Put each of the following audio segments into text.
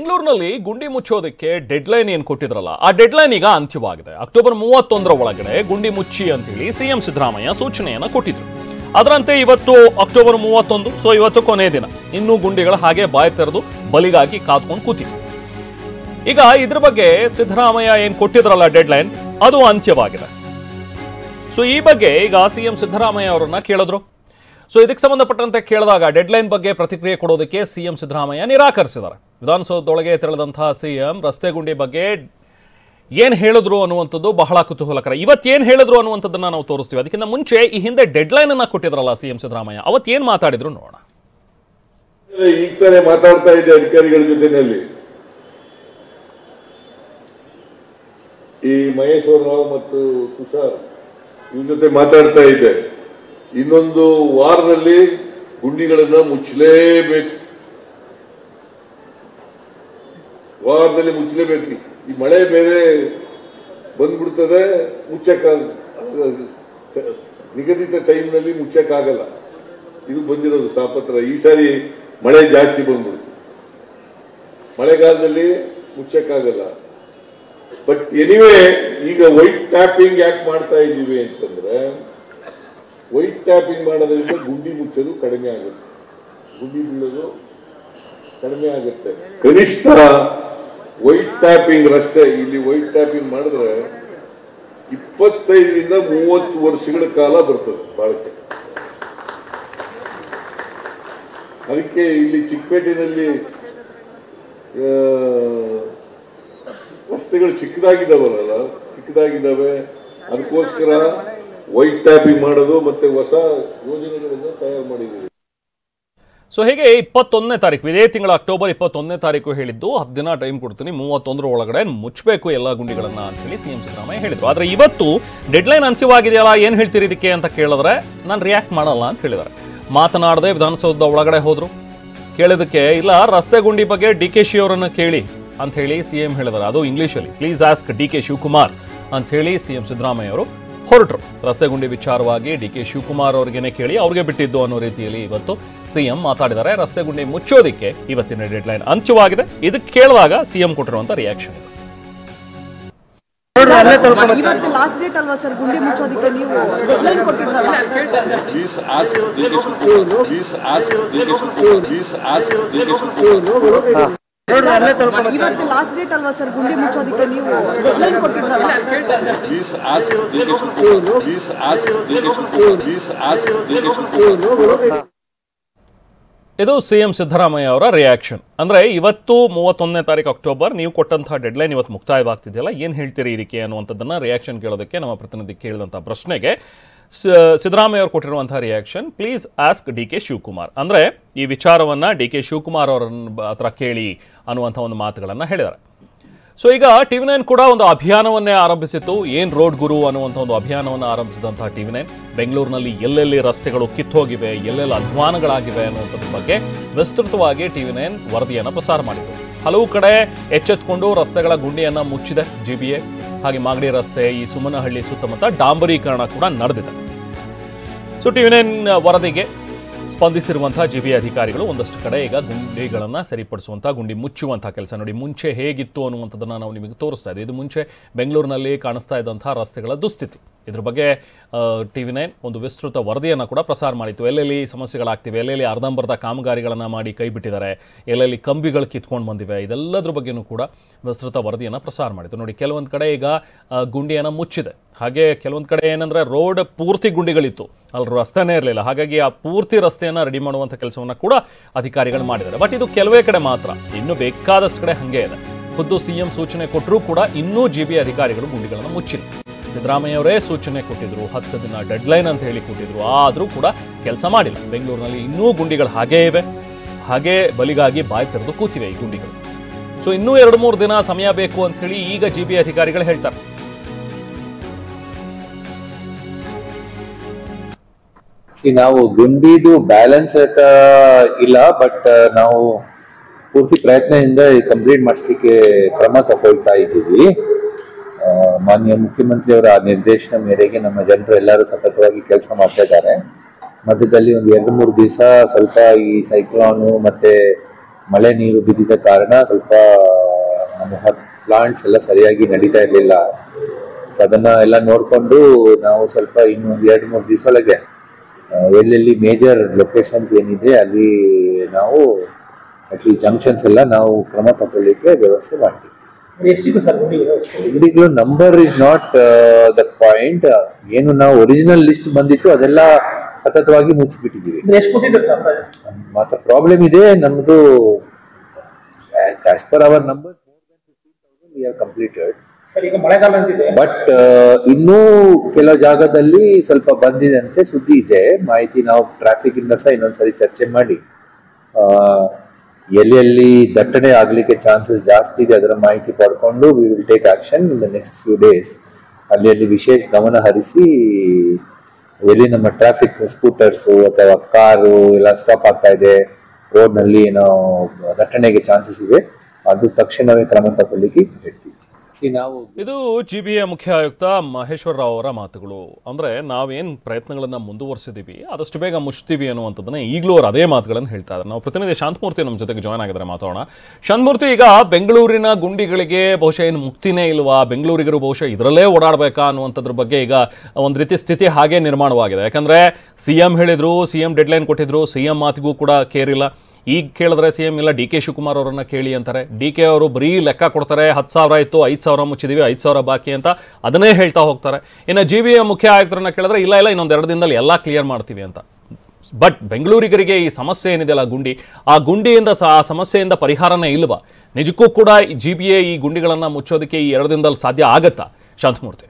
ಬೆಂಗಳೂರಿನಲ್ಲಿ ಗುಂಡಿ ಮುಚ್ಚೋದಕ್ಕೆ ಡೆಡ್ಲೈನ್ ಏನು ಕೊಟ್ಟಿದ್ರಲ್ಲ, ಆ ಡೆಡ್ಲೈನ್ ಈಗ ಅಂತ್ಯವಾಗಿದೆ. ಅಕ್ಟೋಬರ್ 31ರ ಒಳಗಡೆ ಗುಂಡಿ ಮುಚ್ಚಿ ಅಂತ ಹೇಳಿ ಸಿಎಂ ಸಿದ್ದರಾಮಯ್ಯ ಸೂಚನೆಯನ್ನ ಕೊಟ್ಟಿದ್ರು. ಅದರಂತೆ ಇವತ್ತು ಅಕ್ಟೋಬರ್ 31, ಸೊ ಇವತ್ತು ಕೊನೆಯ ದಿನ. ಇನ್ನೂ ಗುಂಡಿಗಳು ಹಾಗೆ ಬಾಯಿ ತೆರೆದು ಬಲಿಗಾಗಿ ಕಾದ್ಕೊಂಡು ಕೂತಿವೆ. ಈಗ ಇದ್ರ ಬಗ್ಗೆ ಸಿದ್ದರಾಮಯ್ಯ ಏನ್ ಕೊಟ್ಟಿದ್ರಲ್ಲ ಡೆಡ್ಲೈನ್, ಅದು ಅಂತ್ಯವಾಗಿದೆ. ಸೊ ಈ ಬಗ್ಗೆ ಈಗ ಸಿಎಂ ಸಿದ್ದರಾಮಯ್ಯ ಅವರನ್ನ ಕೇಳಿದ್ರು. ಸೊ ಇದಕ್ಕೆ ಸಂಬಂಧಪಟ್ಟಂತೆ ಕೇಳಿದಾಗ ಡೆಡ್ಲೈನ್ ಬಗ್ಗೆ ಪ್ರತಿಕ್ರಿಯೆ ಕೊಡೋದಕ್ಕೆ ಸಿಎಂ ಸಿದ್ದರಾಮಯ್ಯ ನಿರಾಕರಿಸಿದ್ದಾರೆ. ವಿಧಾನಸೌಧದೊಳಗೆ ತೆರಳಿದಂತಹ ಸಿಎಂ ರಸ್ತೆ ಗುಂಡಿ ಬಗ್ಗೆ ಏನ್ ಹೇಳಿದ್ರು ಅನ್ನುವಂಥದ್ದು ಬಹಳ ಕುತೂಹಲಕರ. ಇವತ್ತೇನ್ ಹೇಳಿದ್ರು ಅನ್ನುವಂಥದ್ದನ್ನ ನಾವು ತೋರಿಸ್ತೀವಿ. ಅದಕ್ಕಿಂತ ಮುಂಚೆ ಈ ಹಿಂದೆ ಡೆಡ್ಲೈನ್ ಅನ್ನ ಕೊಟ್ಟಿದ್ರಲ್ಲ ಸಿಎಂ ಸಿದ್ದರಾಮಯ್ಯ, ಅವತ್ತೇನ್ ಮಾತಾಡಿದ್ರು ನೋಡೋಣ. ಈಗ ತಾನೇ ಮಾತಾಡ್ತಾ ಇದ್ದೆ ಅಧಿಕಾರಿಗಳ ಜೊತೆನಲ್ಲಿ. ಈ ಮಹೇಶ್ವರ ರಾವ್ ಮತ್ತು ತುಷಾರ್ ಇವ್ರ ಜೊತೆ ಮಾತಾಡ್ತಾ ಇದ್ದೆ. ಇನ್ನೊಂದು ವಾರದಲ್ಲಿ ಗುಂಡಿಗಳನ್ನ ಮುಚ್ಚಲೇಬೇಕು, ವಾರದಲ್ಲಿ ಮುಚ್ಚಲೇಬೇಕು. ಈ ಮಳೆ ಬೇರೆ ಬಂದ್ಬಿಡ್ತದೆ, ನಿಗದಿತ ಟೈಮ್ನಲ್ಲಿ ಮುಚ್ಚಕ್ಕಾಗಲ್ಲ. ಇದು ಬಂದಿರೋದು ಸಾಪತ್ರ. ಈ ಸಾರಿ ಮಳೆ ಜಾಸ್ತಿ ಬಂದ್ಬಿಡ್ತು, ಮಳೆಗಾಲದಲ್ಲಿ ಮುಚ್ಚಕ್ಕಾಗಲ್ಲ. ಬಟ್ ಎನಿವೇ, ಈಗ ವೈಟ್ ಟ್ಯಾಪಿಂಗ್ ಯಾಕೆ ಮಾಡ್ತಾ ಇದ್ದೀವಿ ಅಂತಂದ್ರೆ, ವೈಟ್ ಟ್ಯಾಪಿಂಗ್ ಮಾಡೋದ್ರಿಂದ ಗುಂಡಿ ಮುಚ್ಚೋದು ಕಡಿಮೆ ಆಗುತ್ತೆ, ಗುಂಡಿ ಬೀಳೋದು ಕಡಿಮೆ ಆಗುತ್ತೆ. ಕನಿಷ್ಠ ವೈಟ್ ಟ್ಯಾಪಿಂಗ್ ರಸ್ತೆ ಇಲ್ಲಿ ವೈಟ್ ಟ್ಯಾಪಿಂಗ್ ಮಾಡಿದ್ರೆ 25ರಿಂದ 30 ವರ್ಷಗಳ ಕಾಲ ಬರ್ತದೆ ಬಾಳಿಕೆ. ಅದಕ್ಕೆ ಇಲ್ಲಿ ಚಿಕ್ಕಪೇಟೆಯಲ್ಲಿ ರಸ್ತೆಗಳು ಚಿಕ್ಕದಾಗಿದ್ದಾವೆ. ಅದಕ್ಕೋಸ್ಕರ ವೈಟ್ ಟ್ಯಾಪಿಂಗ್ ಮಾಡೋದು ಮತ್ತೆ ಹೊಸ ಯೋಜನೆಗಳನ್ನು ತಯಾರು ಮಾಡಿದ್ದೀವಿ. ಸೊ ಹೀಗೆ 21ನೇ ತಾರೀಕು, ಇದೇ ತಿಂಗಳ ಅಕ್ಟೋಬರ್ 21ನೇ ತಾರೀಕು ಹೇಳಿದ್ದು 10 ದಿನ ಟೈಮ್ ಕೊಡ್ತೀನಿ, 31ರ ಒಳಗಡೆ ಮುಚ್ಚಬೇಕು ಎಲ್ಲ ಗುಂಡಿಗಳನ್ನ ಅಂತ ಹೇಳಿ ಸಿಎಂ ಸಿದ್ದರಾಮಯ್ಯ ಹೇಳಿದ್ರು. ಆದ್ರೆ ಇವತ್ತು ಡೆಡ್ಲೈನ್ ಅಂತ್ಯವಾಗಿದೆಯಲ್ಲ, ಏನ್ ಹೇಳ್ತೀರಿ ಇದಕ್ಕೆ ಅಂತ ಕೇಳಿದ್ರೆ ನಾನು ರಿಯಾಕ್ಟ್ ಮಾಡಲ್ಲ ಅಂತ ಹೇಳಿದ್ದಾರೆ. ಮಾತನಾಡದೆ ವಿಧಾನಸೌಧದ ಒಳಗಡೆ ಹೋದ್ರು. ಕೇಳಿದಕ್ಕೆ ಇಲ್ಲ, ರಸ್ತೆ ಗುಂಡಿ ಬಗ್ಗೆ DK ಶಿ ಅವರನ್ನ ಕೇಳಿ ಅಂತ ಹೇಳಿ ಸಿಎಂ ಹೇಳಿದ್ದಾರೆ. ಅದು ಇಂಗ್ಲಿಷಲ್ಲಿ, ಪ್ಲೀಸ್ ಆಸ್ಕ್ DK ಶಿವಕುಮಾರ್ ಅಂತ ಹೇಳಿ ಸಿಎಂ ಸಿದ್ದರಾಮಯ್ಯ ಅವರು ಹೊರಟರು. ರಸ್ತೆ ಗುಂಡಿ ವಿಚಾರವಾಗಿ DK ಶಿವಕುಮಾರ್ ಅವ್ರಿಗೇನೆ ಕೇಳಿ, ಅವ್ರಿಗೆ ಬಿಟ್ಟಿದ್ದು ಅನ್ನೋ ರೀತಿಯಲ್ಲಿ ಇವತ್ತು ಸಿಎಂ ಮಾತಾಡಿದ್ದಾರೆ. ರಸ್ತೆ ಗುಂಡಿ ಮುಚ್ಚೋದಿಕ್ಕೆ ಇವತ್ತಿನ ಡೆಡ್ಲೈನ್ ಅಂತ್ಯವಾಗಿದೆ. ಇದಕ್ಕೆ ಕೇಳಿದಾಗ ಸಿಎಂ ಕೊಟ್ಟಿರುವಂತ ರಿಯಾಕ್ಷನ್ ಇದು. ಇವತ್ತು ಲಾಸ್ಟ್ ಡೇಟ್ ಅಲ್ವಾ ಸರ್ ಗುಂಡಿ ಮುಚ್ಚೋದಿಕ್ಕೆ ನೀವು ಡೆಡ್ಲೈನ್ ಕೊಟ್ಟಿದ್ರಲ್ಲ? ಇವತ್ತು ಲಾಸ್ಟ್ ಡೇಟ್ ಅಲ್ವಾ ಸರ್ ಗುಂಡಿ ಮುಚ್ಚೋದಿಕ್ಕೆ ನೀವು ಡೆಡ್ಲೈನ್ ಕೊಟ್ಟಿದ್ರಲ್ಲ? ಇದು ಸಿಎಂ ಸಿದ್ದರಾಮಯ್ಯ ಅವರ ರಿಯಾಕ್ಷನ್. ಅಂದ್ರೆ ಇವತ್ತು 31ನೇ ತಾರೀಕು ಅಕ್ಟೋಬರ್, ನೀವು ಕೊಟ್ಟಂತಹ ಡೆಡ್ಲೈನ್ ಇವತ್ತು ಮುಕ್ತಾಯವಾಗ್ತಿದೆಯಲ್ಲ, ಏನ್ ಹೇಳ್ತೀರಿ ಇದಕ್ಕೆ ಅನ್ನುವಂಥದ್ದನ್ನ ರಿಯಾಕ್ಷನ್ ಕೇಳೋದಕ್ಕೆ ನಮ್ಮ ಪ್ರತಿನಿಧಿ ಕೇಳಿದಂತಹ ಪ್ರಶ್ನೆಗೆ ಸಿದ್ದರಾಮಯ್ಯ ಅವರು ಕೊಟ್ಟಿರುವಂತಹ reaction, please ask DK Shivakumar. ಅಂದ್ರೆ ಈ ವಿಚಾರವನ್ನ DK ಶಿವಕುಮಾರ್ ಅವರ ಹತ್ರ ಕೇಳಿ ಅನ್ನುವಂಥ ಒಂದು ಮಾತುಗಳನ್ನ ಹೇಳಿದ್ದಾರೆ. ಸೊ ಈಗ TV9 ಕೂಡ ಒಂದು ಅಭಿಯಾನವನ್ನೇ ಆರಂಭಿಸಿತ್ತು. ಏನ್ ರೋಡ್ ಗುರು ಅನ್ನುವಂಥ ಒಂದು ಅಭಿಯಾನವನ್ನು ಆರಂಭಿಸಿದಂತಹ TV9 ಬೆಂಗಳೂರಿನಲ್ಲಿ ಎಲ್ಲೆಲ್ಲಿ ರಸ್ತೆಗಳು ಕಿತ್ತೋಗಿವೆ, ಎಲ್ಲೆಲ್ಲಿ ಅಧ್ವಾನಗಳಾಗಿವೆ ಅನ್ನುವಂಥದ್ರ ಬಗ್ಗೆ ವಿಸ್ತೃತವಾಗಿ TV9 ವರದಿಯನ್ನು ಪ್ರಸಾರ ಮಾಡಿತ್ತು. ಹಲವು ಕಡೆ ಎಚ್ಚೆತ್ತುಕೊಂಡು ರಸ್ತೆಗಳ ಗುಂಡಿಯನ್ನ ಮುಚ್ಚಿದೆ GBA. ಹಾಗೆ ಮಾಗಡಿ ರಸ್ತೆ, ಈ ಸುಮನಹಳ್ಳಿ ಸುತ್ತಮುತ್ತ ಡಾಂಬರೀಕರಣ ಕೂಡ ನಡೆದಿದೆ. ಸೊ TV9 ವರದಿಗೆ ಸ್ಪಂದಿಸಿರುವಂತಹ GBA ಅಧಿಕಾರಿಗಳು ಒಂದಷ್ಟು ಕಡೆ ಈಗ ಗುಂಡಿಗಳನ್ನು ಸರಿಪಡಿಸುವಂತಹ, ಗುಂಡಿ ಮುಚ್ಚುವಂತಹ ಕೆಲಸ ನೋಡಿ. ಮುಂಚೆ ಹೇಗಿತ್ತು ಅನ್ನುವಂಥದ್ದನ್ನು ನಾವು ನಿಮಗೆ ತೋರಿಸ್ತಾ ಇದ್ದೀವಿ. ಇದು ಮುಂಚೆ ಬೆಂಗಳೂರಿನಲ್ಲಿ ಕಾಣಿಸ್ತಾ ಇದ್ದಂತಹ ರಸ್ತೆಗಳ ದುಸ್ಥಿತಿ. ಇದ್ರ ಬಗ್ಗೆ TV9 ಒಂದು ವಿಸ್ತೃತ ವರದಿಯನ್ನು ಕೂಡ ಪ್ರಸಾರ ಮಾಡಿತ್ತು. ಎಲ್ಲೆಲ್ಲಿ ಸಮಸ್ಯೆಗಳಾಗ್ತಿವೆ, ಎಲ್ಲೆಲ್ಲಿ ಅರ್ಧಂಬರ್ಧ ಕಾಮಗಾರಿಗಳನ್ನು ಮಾಡಿ ಕೈ ಬಿಟ್ಟಿದ್ದಾರೆ, ಎಲ್ಲೆಲ್ಲಿ ಕಂಬಿಗಳು ಕಿತ್ಕೊಂಡು ಬಂದಿವೆ, ಇದೆಲ್ಲದ್ರ ಬಗ್ಗೆಯೂ ಕೂಡ ವಿಸ್ತೃತ ವರದಿಯನ್ನು ಪ್ರಸಾರ ಮಾಡಿತ್ತು. ನೋಡಿ, ಕೆಲವೊಂದು ಕಡೆ ಈಗ ಗುಂಡಿಯನ್ನು ಮುಚ್ಚಿದೆ. ಹಾಗೆ ಕೆಲವೊಂದು ಕಡೆ ಏನಂದರೆ ರೋಡ್ ಪೂರ್ತಿ ಗುಂಡಿಗಳಿತ್ತು, ಅಲ್ಲಿ ರಸ್ತೆನೇ ಇರಲಿಲ್ಲ. ಹಾಗಾಗಿ ಆ ಪೂರ್ತಿ ರಸ್ತೆಯನ್ನು ರೆಡಿ ಮಾಡುವಂಥ ಕೆಲಸವನ್ನು ಕೂಡ ಅಧಿಕಾರಿಗಳು ಮಾಡಿದ್ದಾರೆ. ಬಟ್ ಇದು ಕೆಲವೇ ಕಡೆ ಮಾತ್ರ, ಇನ್ನೂ ಬೇಕಾದಷ್ಟು ಕಡೆ ಹಾಗೆ ಇದೆ. ಖುದ್ದು ಸಿಎಂ ಸೂಚನೆ ಕೊಟ್ಟರೂ ಕೂಡ ಇನ್ನೂ GBA ಅಧಿಕಾರಿಗಳು ಗುಂಡಿಗಳನ್ನು ಮುಚ್ಚಿಲ್ಲ. ಸಿದ್ದರಾಮಯ್ಯ ಅವರೇ ಸೂಚನೆ ಕೊಟ್ಟಿದ್ರು, 10 ದಿನ ಡೆಡ್ಲೈನ್ ಅಂತ ಹೇಳಿ ಕೊಟ್ಟಿದ್ರು, ಆದರೂ ಕೂಡ ಕೆಲಸ ಮಾಡಿಲ್ಲ. ಬೆಂಗಳೂರಿನಲ್ಲಿ ಇನ್ನೂ ಗುಂಡಿಗಳು ಹಾಗೇ ಇವೆ, ಹಾಗೇ ಬಲಿಗಾಗಿ ಬಾಯಿ ತೆರೆದು ಕೂತಿವೆ ಈ ಗುಂಡಿಗಳು. ಸೊ ಇನ್ನೂ 2-3 ದಿನ ಸಮಯ ಬೇಕು ಅಂತ ಹೇಳಿ ಈಗ GBA ಅಧಿಕಾರಿಗಳು ಹೇಳ್ತಾರೆ. ನಾವು ಗುಂಡಿದು ಬ್ಯಾಲೆನ್ಸ್ ಇಲ್ಲ, ಬಟ್ ನಾವು ಪೂರ್ತಿ ಪ್ರಯತ್ನದಿಂದ ಕಂಪ್ಲೀಟ್ ಮಾಡಿಸ್ಲಿಕ್ಕೆ ಕ್ರಮ ತಗೊಳ್ತಾ ಇದ್ದೀವಿ. ಮಾನ್ಯ ಮುಖ್ಯಮಂತ್ರಿಯವರ ನಿರ್ದೇಶನ ಮೇರೆಗೆ ನಮ್ಮ ಜನರು ಎಲ್ಲರೂ ಸತತವಾಗಿ ಕೆಲಸ ಮಾಡ್ತಾ ಇದ್ದಾರೆ. ಮಧ್ಯದಲ್ಲಿ ಒಂದು 2-3 ದಿವಸ ಸ್ವಲ್ಪ ಈ ಸೈಕ್ಲೋನು ಮತ್ತೆ ಮಳೆ ನೀರು ಬಿದ್ದಿದ್ದ ಕಾರಣ ಸ್ವಲ್ಪ ನಮ್ಮ ಪ್ಲಾಂಟ್ಸ್ ಎಲ್ಲ ಸರಿಯಾಗಿ ನಡೀತಾ ಇರಲಿಲ್ಲ. ಸೊ ಅದನ್ನ ಎಲ್ಲ ನೋಡಿಕೊಂಡು ನಾವು ಸ್ವಲ್ಪ ಇನ್ನೊಂದು 2-3 ದಿವಸ ಒಳಗೆ ಎಲ್ಲೆಲ್ಲಿ ಮೇಜರ್ ಲೊಕೇಶನ್ಸ್ ಏನಿದೆ ಅಲ್ಲಿ ನಾವು ಅಟ್ಲೀಸ್ಟ್ ಜಂಕ್ಷನ್ಸ್ ಎಲ್ಲ ನಾವು ಕ್ರಮ ತಗೊಳ್ಳಿಕ್ಕೆ ವ್ಯವಸ್ಥೆ ಮಾಡ್ತೀವಿ. ಗುಂಡಿಗಳು number is not the point. ಏನು ನಾವು ಒರಿಜಿನಲ್ ಲಿಸ್ಟ್ ಬಂದಿತ್ತು ಅದೆಲ್ಲ ಸತತವಾಗಿ ಮುಗಿಸ್ಬಿಟ್ಟಿದ್ದೀವಿ. ಮಾತ್ರ ಪ್ರಾಬ್ಲಮ್ ಇದೆ ನಮ್ದು. As per our numbers we have completed. But ಇನ್ನೂ ಕೆಲವು ಜಾಗದಲ್ಲಿ ಸ್ವಲ್ಪ ಬಂದಿದೆ ಅಂತೆ ಸುದ್ದಿ ಇದೆ, ಮಾಹಿತಿ. ನಾವು ಟ್ರಾಫಿಕ್ ಇಂದ ಸಹ ಇನ್ನೊಂದ್ಸರಿ ಚರ್ಚೆ ಮಾಡಿ ಎಲ್ಲೆಲ್ಲಿ ದಟ್ಟಣೆ ಆಗ್ಲಿಕ್ಕೆ ಚಾನ್ಸಸ್ ಜಾಸ್ತಿ ಇದೆ ಅದರ ಮಾಹಿತಿ ಪಡ್ಕೊಂಡು we will take action in the next few days. ಅಲ್ಲಿ ವಿಶೇಷ ಗಮನ ಹರಿಸಿ ಎಲ್ಲಿ ನಮ್ಮ ಟ್ರಾಫಿಕ್ ಸ್ಕೂಟರ್ಸು ಅಥವಾ ಕಾರು ಎಲ್ಲ ಸ್ಟಾಪ್ ಆಗ್ತಾ ಇದೆ, ರೋಡ್ನಲ್ಲಿ ಏನೋ ದಟ್ಟಣೆಗೆ ಚಾನ್ಸಸ್ ಇವೆ, ಅದು ತಕ್ಷಣವೇ ಕ್ರಮ ತಗೊಳ್ಳಿಕ್ಕೆ ಹೇಳ್ತೀವಿ. ಇದು GBA ಮುಖ್ಯ ಆಯುಕ್ತ ಮಹೇಶ್ವರ ರಾವ್ ಅವರ ಮಾತುಗಳು. ಅಂದರೆ ನಾವೇನು ಪ್ರಯತ್ನಗಳನ್ನು ಮುಂದುವರಿಸಿದ್ದೀವಿ ಆದಷ್ಟು ಬೇಗ ಮುಚ್ತೀವಿ ಅನ್ನುವಂಥದ್ದನ್ನ ಈಗಲೂ ಅವರು ಅದೇ ಮಾತುಗಳನ್ನು ಹೇಳ್ತಾ ಇದ್ದಾರೆ. ನಾವು ಪ್ರತಿನಿಧಿ ಶಾಂತಮೂರ್ತಿ ನಮ್ಮ ಜೊತೆಗೆ ಜಾಯ್ನ್ ಆಗಿದ್ದಾರೆ, ಮಾತಾಡೋಣ. ಶಾಂತಮೂರ್ತಿ, ಈಗ ಬೆಂಗಳೂರಿನ ಗುಂಡಿಗಳಿಗೆ ಬಹುಶಃ ಏನು ಮುಕ್ತಿನೇ ಇಲ್ವಾ, ಬೆಂಗಳೂರಿಗರು ಬಹುಶಃ ಇದರಲ್ಲೇ ಓಡಾಡಬೇಕಾ ಅನ್ನುವಂಥದ್ರ ಬಗ್ಗೆ ಈಗ ಒಂದು ರೀತಿ ಸ್ಥಿತಿ ಹಾಗೆ ನಿರ್ಮಾಣವಾಗಿದೆ. ಯಾಕಂದರೆ CM ಹೇಳಿದ್ರು, CM ಡೆಡ್ಲೈನ್ ಕೊಟ್ಟಿದ್ರು, CM ಮಾತಿಗೂ ಕೂಡ ಕೇರ್ ಇಲ್ಲ. ಈಗ ಕೇಳಿದ್ರೆ CM ಇಲ್ಲ, DK ಶಿವಕುಮಾರ್ ಅವರನ್ನ ಕೇಳಿ ಅಂತಾರೆ. DK ಅವರು ಬರೀ ಲೆಕ್ಕ ಕೊಡ್ತಾರೆ, 10,000 ಇತ್ತು, 5,000 ಮುಚ್ಚಿದೀವಿ, 5,000 ಬಾಕಿ ಅಂತ ಅದನ್ನೇ ಹೇಳ್ತಾ ಹೋಗ್ತಾರೆ. ಇನ್ನು GBA ಮುಖ್ಯ ಆಯುಕ್ತರನ್ನ ಕೇಳಿದ್ರೆ ಇಲ್ಲ ಇನ್ನೊಂದು 2 ದಿನದಲ್ಲಿ ಎಲ್ಲ ಕ್ಲಿಯರ್ ಮಾಡ್ತೀವಿ ಅಂತ. ಬಟ್ ಬೆಂಗಳೂರಿಗರಿಗೆ ಈ ಸಮಸ್ಯೆ ಏನಿದೆಯಲ್ಲ ಆ ಗುಂಡಿಯಿಂದ ಆ ಸಮಸ್ಯೆಯಿಂದ ಪರಿಹಾರನೇ ಇಲ್ವಾ? ನಿಜಕ್ಕೂ ಕೂಡ GBA ಈ ಗುಂಡಿಗಳನ್ನು ಮುಚ್ಚೋದಕ್ಕೆ ಈ 2 ದಿನದಲ್ಲಿ ಸಾಧ್ಯ ಆಗತ್ತಾ ಶಾಂತಮೂರ್ತಿ?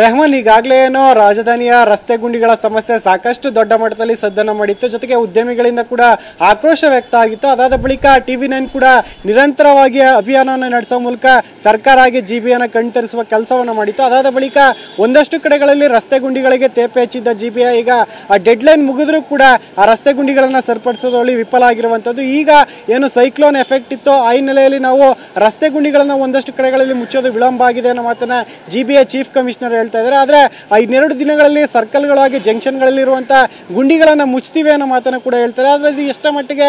ರೆಹಮಾನ್, ಈಗಾಗಲೇ ಏನೋ ರಾಜಧಾನಿಯ ರಸ್ತೆ ಗುಂಡಿಗಳ ಸಮಸ್ಯೆ ಸಾಕಷ್ಟು ದೊಡ್ಡ ಮಟ್ಟದಲ್ಲಿ ಸದ್ದನ್ನು ಮಾಡಿತ್ತು. ಜೊತೆಗೆ ಉದ್ಯಮಿಗಳಿಂದ ಕೂಡ ಆಕ್ರೋಶ ವ್ಯಕ್ತ ಆಗಿತ್ತು. ಅದಾದ ಬಳಿಕ TV9 ಕೂಡ ನಿರಂತರವಾಗಿ ಅಭಿಯಾನವನ್ನು ನಡೆಸುವ ಮೂಲಕ ಸರ್ಕಾರ ಆಗಿ GBAನ ಕಣ್ತರಿಸುವ ಕೆಲಸವನ್ನು ಮಾಡಿತ್ತು. ಅದಾದ ಬಳಿಕ ಒಂದಷ್ಟು ಕಡೆಗಳಲ್ಲಿ ರಸ್ತೆ ಗುಂಡಿಗಳಿಗೆ ತೇಪೆ ಹಚ್ಚಿದ್ದ GBA ಈಗ ಆ ಡೆಡ್ಲೈನ್ ಮುಗಿದ್ರೂ ಕೂಡ ಆ ರಸ್ತೆ ಗುಂಡಿಗಳನ್ನು ಸರಿಪಡಿಸೋದ್ರಲ್ಲಿ ವಿಫಲ ಆಗಿರುವಂಥದ್ದು. ಈಗ ಏನು ಸೈಕ್ಲೋನ್ ಎಫೆಕ್ಟ್ ಇತ್ತು, ಆ ಹಿನ್ನೆಲೆಯಲ್ಲಿ ನಾವು ರಸ್ತೆ ಗುಂಡಿಗಳನ್ನು ಒಂದಷ್ಟು ಕಡೆಗಳಲ್ಲಿ ಮುಚ್ಚೋದು ವಿಳಂಬ ಆಗಿದೆ ಅನ್ನೋ ಮಾತನ್ನ GBA ಚೀಫ್ ಕಮಿಷನರ್ ಹೇಳ್ತಾ ಇದ್ದಾರೆ. ಆದರೆ 2 ದಿನಗಳಲ್ಲಿ ಸರ್ಕಲ್ಗಳಾಗಿ ಜಂಕ್ಷನ್ಗಳಲ್ಲಿರುವಂತಹ ಗುಂಡಿಗಳನ್ನು ಮುಚ್ತೀವಿ ಅನ್ನೋ ಮಾತನ್ನು ಕೂಡ ಹೇಳ್ತಾರೆ. ಆದರೆ ಇದು ಎಷ್ಟ ಮಟ್ಟಿಗೆ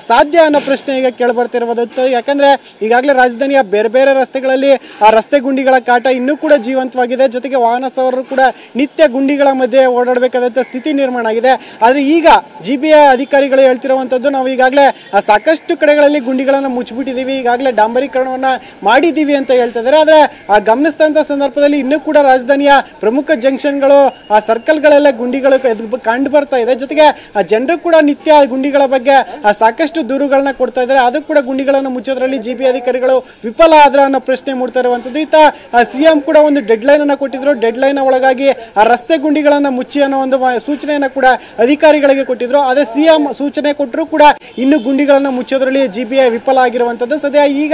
ಸಾಧ್ಯ ಅನ್ನೋ ಪ್ರಶ್ನೆ ಈಗ ಕೇಳಿಬರ್ತಿರುವುದು. ಯಾಕಂದ್ರೆ ಈಗಾಗಲೇ ರಾಜಧಾನಿಯ ಬೇರೆ ಬೇರೆ ರಸ್ತೆಗಳಲ್ಲಿ ಆ ರಸ್ತೆ ಗುಂಡಿಗಳ ಕಾಟ ಇನ್ನೂ ಕೂಡ ಜೀವಂತವಾಗಿದೆ. ಜೊತೆಗೆ ವಾಹನ ಸವಾರರು ಕೂಡ ನಿತ್ಯ ಗುಂಡಿಗಳ ಮಧ್ಯೆ ಓಡಾಡಬೇಕಾದಂಥ ಸ್ಥಿತಿ ನಿರ್ಮಾಣ ಆಗಿದೆ. ಆದರೆ ಈಗ GBA ಅಧಿಕಾರಿಗಳು ಹೇಳ್ತಿರುವಂಥದ್ದು, ನಾವು ಈಗಾಗಲೇ ಸಾಕಷ್ಟು ಕಡೆಗಳಲ್ಲಿ ಗುಂಡಿಗಳನ್ನು ಮುಚ್ಚಿಬಿಟ್ಟಿದ್ದೀವಿ, ಈಗಾಗಲೇ ಡಾಂಬರೀಕರಣವನ್ನ ಮಾಡಿದ್ದೀವಿ ಅಂತ ಹೇಳ್ತಾ ಇದ್ದಾರೆ. ಆದರೆ ಗಮನಿಸಿದಂಥ ಸಂದರ್ಭದಲ್ಲಿ ಇನ್ನೂ ಕೂಡ ರಾಜಧಾನಿಯ ಪ್ರಮುಖ ಜಂಕ್ಷನ್ಗಳು ಆ ಸರ್ಕಲ್ಗಳೆಲ್ಲ ಗುಂಡಿಗಳು ಕಂಡು ಬರ್ತಾ ಇದೆ. ಜೊತೆಗೆ ಆ ಜನರು ಕೂಡ ನಿತ್ಯ ಗುಂಡಿಗಳ ಬಗ್ಗೆ ಸಾಕಷ್ಟು ದೂರುಗಳನ್ನ ಕೊಡ್ತಾ ಇದ್ದಾರೆ. ಆದ್ರೂ ಕೂಡ ಗುಂಡಿಗಳನ್ನು ಮುಚ್ಚೋದ್ರಲ್ಲಿ GBA ಅಧಿಕಾರಿಗಳು ವಿಫಲ ಆದ್ರ ಅನ್ನೋ ಪ್ರಶ್ನೆ ಮೂಡ್ತಾ ಇರುವಂತದ್ದು. ಈತ CM ಕೂಡ ಒಂದು ಡೆಡ್ಲೈನ್ ಅನ್ನ ಕೊಟ್ಟಿದ್ರು. ಡೆಡ್ಲೈನ್ ಒಳಗಾಗಿ ಆ ರಸ್ತೆ ಗುಂಡಿಗಳನ್ನ ಮುಚ್ಚಿ ಅನ್ನೋ ಒಂದು ಸೂಚನೆಯನ್ನ ಕೂಡ ಅಧಿಕಾರಿಗಳಿಗೆ ಕೊಟ್ಟಿದ್ರು. ಆದ್ರೆ CM ಸೂಚನೆ ಕೊಟ್ಟರು ಕೂಡ ಇನ್ನು ಗುಂಡಿಗಳನ್ನ ಮುಚ್ಚೋದ್ರಲ್ಲಿ GBA ವಿಫಲ ಆಗಿರುವಂತದ್ದು. ಸದ್ಯ ಈಗ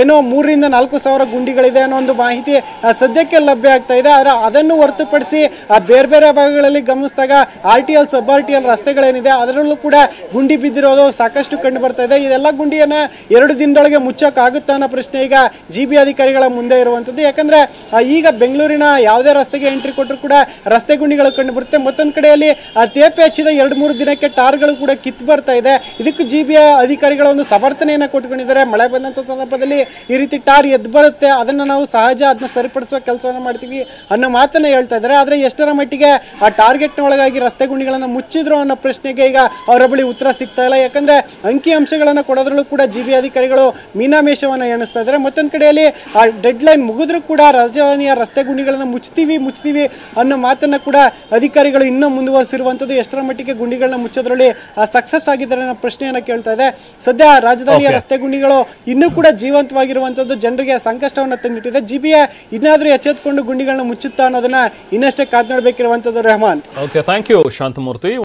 ಏನೋ 3,000 ರಿಂದ 4,000 ಗುಂಡಿಗಳಿದೆ ಅನ್ನೋ ಒಂದು ಮಾಹಿತಿ ಸದ್ಯಕ್ಕೆ ಲಭ್ಯ ಆಗ್ತಾ ಇದೆ. ಆದ್ರೆ ಅದನ್ನು ಹೊರತುಪಡಿಸಿ ಬೇರೆ ಬೇರೆ ಭಾಗಗಳಲ್ಲಿ ಗಮನಿಸಿದಾಗ RTL ಸಬ್ RTL ರಸ್ತೆಗಳೇನಿದೆ ಅದರಲ್ಲೂ ಕೂಡ ಗುಂಡಿ ಬಿದ್ದಿರೋದು ಸಾಕಷ್ಟು ಕಂಡು ಬರ್ತಾ ಇದೆ. ಇದೆಲ್ಲ ಗುಂಡಿಯನ್ನ 2 ದಿನದೊಳಗೆ ಮುಚ್ಚಕ್ಕಾಗುತ್ತಾ ಅನ್ನೋ ಪ್ರಶ್ನೆ ಈಗ GBA ಅಧಿಕಾರಿಗಳ ಮುಂದೆ ಇರುವಂತದ್ದು. ಯಾಕಂದ್ರೆ ಈಗ ಬೆಂಗಳೂರಿನ ಯಾವುದೇ ರಸ್ತೆಗೆ ಎಂಟ್ರಿ ಕೊಟ್ಟರು ಕೂಡ ರಸ್ತೆ ಗುಂಡಿಗಳು ಕಂಡು ಬರುತ್ತೆ. ಮತ್ತೊಂದು ಕಡೆಯಲ್ಲಿ ತೇಪೆ ಹಚ್ಚಿದ 2-3 ದಿನಕ್ಕೆ ಟಾರ್ಗಳು ಕೂಡ ಕಿತ್ತು ಬರ್ತಾ ಇದೆ. ಇದಕ್ಕೂ GBA ಅಧಿಕಾರಿಗಳ ಒಂದು ಸಮರ್ಥನೆಯನ್ನ ಕೊಟ್ಕೊಂಡಿದ್ದಾರೆ. ಮಳೆ ಬಂದಂತ ಸಂದರ್ಭದಲ್ಲಿ ಈ ರೀತಿ ಟಾರ್ ಎದ್ದು ಬರುತ್ತೆ, ಅದನ್ನ ನಾವು ಸಹಜ ಅದನ್ನ ಸರಿಪಡಿಸುವ ಕೆಲಸವನ್ನ ಮಾಡ್ತೀವಿ ಅನ್ನೋ ಮಾತನ್ನ ಹೇಳ್ತಾ ಇದ್ದಾರೆ. ಆದ್ರೆ ಎಷ್ಟರ ಮಟ್ಟಿಗೆ ಆ ಟಾರ್ಗೆಟ್ ನ ಒಳಗಾಗಿ ರಸ್ತೆ ಗುಂಡಿಗಳನ್ನ ಮುಚ್ಚಿದ್ರು ಅನ್ನೋ ಪ್ರಶ್ನೆಗೆ ಈಗ ಅವರ ಬಳಿ ಉತ್ತರ ಸಿಗ್ತಾ ಇಲ್ಲ. ಯಾಕಂದ್ರೆ ಅಂಕಿ ಅಂಶಗಳನ್ನ ಕೊಡೋದ್ರಲ್ಲೂ ಕೂಡ GBA ಅಧಿಕಾರಿಗಳು ಮೀನಾಮೇಷವನ್ನ ಎಣಿಸ್ತಾ ಇದ್ದಾರೆ. ಮತ್ತೊಂದು ಕಡೆಯಲ್ಲಿ ಆ ಡೆಡ್ ಲೈನ್ ಮುಗಿದ್ರೂ ಕೂಡ ರಾಜಧಾನಿಯ ರಸ್ತೆ ಗುಂಡಿಗಳನ್ನ ಮುಚ್ತೀವಿ ಅನ್ನೋ ಮಾತನ್ನ ಕೂಡ ಅಧಿಕಾರಿಗಳು ಇನ್ನೂ ಮುಂದುವರಿಸಿರುವಂತದ್ದು. ಎಷ್ಟರ ಮಟ್ಟಿಗೆ ಗುಂಡಿಗಳನ್ನ ಮುಚ್ಚೋದ್ರಲ್ಲಿ ಸಕ್ಸಸ್ ಆಗಿದ್ದಾರೆ ಅನ್ನೋ ಪ್ರಶ್ನೆಯನ್ನ ಕೇಳ್ತಾ ಇದೆ. ಸದ್ಯ ರಾಜಧಾನಿಯ ರಸ್ತೆ ಗುಂಡಿಗಳು ಇನ್ನೂ ಕೂಡ ಜೀವಂತವಾಗಿರುವಂತದ್ದು ಜನರಿಗೆ ಸಂಕಷ್ಟವನ್ನ ತಂದಿಟ್ಟಿದೆ. GBA ಇನ್ನಾದ್ರೂ ಎಚ್ಚೆತ್ತುಕೊಂಡು ಗುಂಡಿಗಳನ್ನ ಮುಚ್ಚುತ್ತಾ ಅನ್ನೋದನ್ನ ಇನ್ನಷ್ಟೇ ಕಾದು ನೋಡಬೇಕಿರುವಂತದ್ದು. Rehman, okay, thank you Shanthamurthy.